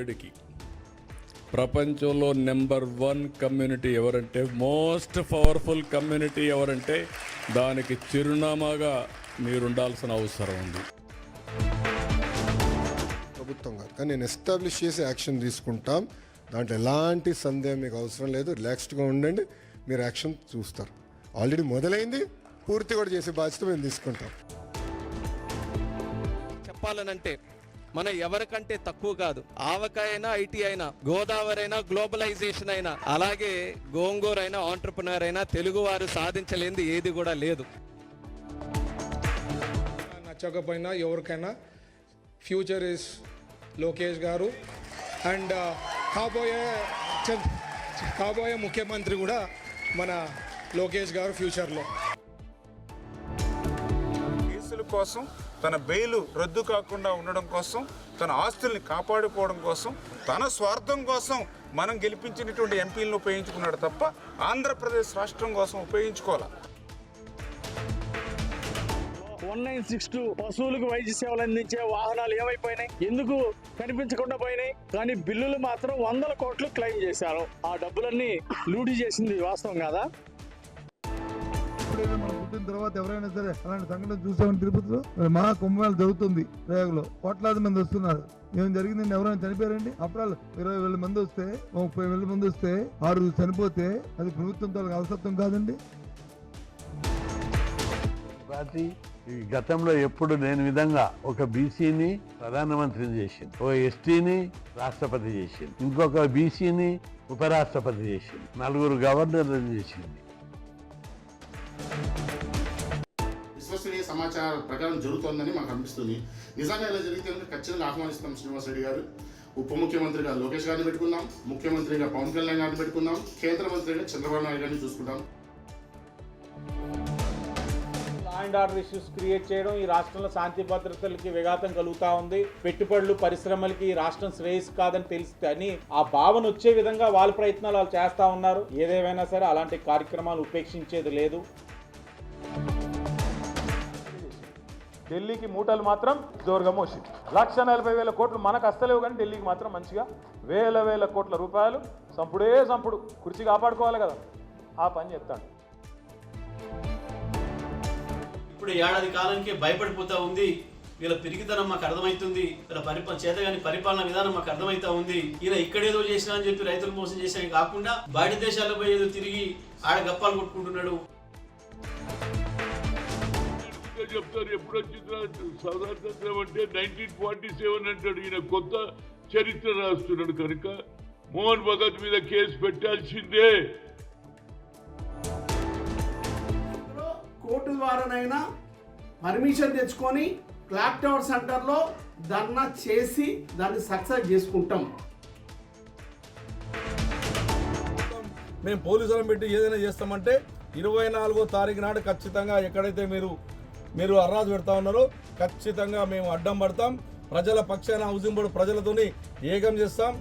7కి ప్రపంచంలో number 1 community ఎవరంటే, most powerful community ఎవరంటే దానికి చిరునామాగా మీరుండాల్సిన అవసరం ఉంది. ప్రభుత్వం కాదు, కానీ నేను ఎస్టాబ్లిష్ చేసి యాక్షన్ తీసుకుంటాం. దాంట్లో ఎలాంటి సందేహం మీకు అవసరం లేదు. రిలాక్స్డ్గా ఉండండి, మీరు యాక్షన్ చూస్తారు. ఆల్రెడీ మొదలైంది, పూర్తి కూడా చేసే బాధ్యత మేము తీసుకుంటాం. చెప్పాలనంటే మన ఎవరికంటే తక్కువ కాదు. ఆవకాయ అయినా, ఐటీ అయినా, గోదావరి అయినా, గ్లోబలైజేషన్ అయినా, అలాగే గోంగూర అయినా, ఆంటర్ప్రినర్ అయినా తెలుగువారు సాధించలేనిది ఏది కూడా లేదు. నచ్చకపోయినా ఎవరికైనా ఫ్యూచర్ ఇస్ లోకేష్ గారు. అండ్ కాబోయే ముఖ్యమంత్రి కూడా మన లోకేష్ గారు ఫ్యూచర్లో. కేసుల కోసం, తన బెయిలు రద్దు కాకుండా ఉండడం కోసం, తన ఆస్తుల్ని కాపాడుకోవడం కోసం, తన స్వార్థం కోసం మనం గెలిపించినటువంటి ఎంపీలను ఉపయోగించుకున్నాడు తప్ప ఆంధ్రప్రదేశ్ రాష్ట్రం కోసం ఉపయోగించుకోవాలి. 1962 పశువులకు వైద్య సేవలు అందించే వాహనాలు ఏమైపోయినాయి, ఎందుకు కనిపించకుండా పోయినాయి? కానీ బిల్లులు మాత్రం 100 కోట్లు క్లెయిమ్ చేశారు. ఆ డబ్బులన్నీ లూటీ చేసింది వాస్తవం కాదా? మనం పుట్టిన తర్వాత ఎవరైనా సరే అలాంటి సంఘటన చూసామని తిరుపతిలో మహా కుంభమేళ జరుగుతుంది. ప్రయోగంలో కోట్లాది మంది వస్తున్నారు. ఏం జరిగిందండి? ఎవరైనా చనిపోయారండి? అప్పుడు 20,000 మంది వస్తే, 30,000 మంది వస్తే 6 చనిపోతే అది ప్రభుత్వంతో అలసత్వం కాదండి. పార్టీ ఈ గతంలో ఎప్పుడు లేని విధంగా ఒక బీసీని ప్రధానమంత్రిని చేసింది, ఓ ఎస్టీని రాష్ట్రపతి చేసింది, ఇంకొక బీసీని ఉపరాష్ట్రపతి చేసింది, 4 గవర్నర్లను చేసింది. విశ్వసనీయ సమాచారం ప్రకారం జరుగుతోందని మాకు అనిపిస్తుంది. నిజంగా ఇలా జరిగితే ఖచ్చితంగా ఆహ్వానిస్తాం. శ్రీనివాస్ రెడ్డి గారు ఉప ముఖ్యమంత్రిగా లోకేష్ గారిని పెట్టుకుందాం, ముఖ్యమంత్రిగా పవన్ కళ్యాణ్ గారిని పెట్టుకుందాం, కేంద్ర మంత్రిగా చంద్రబాబు నాయుడు గారిని చూసుకుంటాం. Law and order issues create చేయడం, ఈ రాష్ట్రంలో శాంతి భద్రతలకి విఘాతం కలుగుతా ఉంది. పెట్టుబడులు, పరిశ్రమలకి ఈ రాష్ట్రం శ్రేయస్ కాదని తెలిసి అని ఆ భావన వచ్చే విధంగా వాళ్ళ ప్రయత్నాలు వాళ్ళు చేస్తా ఉన్నారు. ఏదేమైనా సరే అలాంటి కార్యక్రమాలు ఉపేక్షించేది లేదు. ఢిల్లీకి మూటలు మాత్రం జోరుగా మోసింది. 1,40,000 కోట్లు మనకు అస్తలేవు, కానీ ఢిల్లీకి మాత్రం మంచిగా వేల కోట్ల రూపాయలు సంపుడు కుర్చీ కాపాడుకోవాలి కదా, ఆ పని చెప్తాడు. ఇప్పుడు ఏడాది కాలానికి భయపడిపోతా ఉంది. వీళ్ళ పిరికితనం మాకు అర్థమవుతుంది, వీళ్ళ చేతగాని పరిపాలన విధానం మాకు అర్థమవుతా ఉంది. ఈయన ఇక్కడేదో చేసినా అని చెప్పి రైతులు మోసం చేసినా కాకుండా బయట దేశాల్లో పోయి ఏదో తిరిగి ఆడ గప్పాలు కొట్టుకుంటున్నాడు. చెప్తారు ఎప్పుడు వచ్చిందా స్వాతంత్రం అంటే 1947 అంటాడు. ఈయన కొత్త చరిత్ర రాస్తున్నాడు కనుక మోహన్ భగత్ మీద కేసు పెట్టాల్సిందే. కోర్టు ద్వారానైనా పర్మిషన్ తెచ్చుకొని క్లాక్ టవర్ సెంటర్లో ధర్నా చేసి దాన్ని సక్సెస్ చేసుకుంటాం. మేము పోలీసులను పెట్టి ఏదైనా చేస్తామంటే 24వ తారీఖు నాడు ఖచ్చితంగా ఎక్కడైతే మీరు అర్రాజు పెడతా ఉన్నారో ఖచ్చితంగా మేము అడ్డం పడతాం. ప్రజల పక్షాన హౌసింగ్ బోర్డు ప్రజలతోని ఏకం చేస్తాం.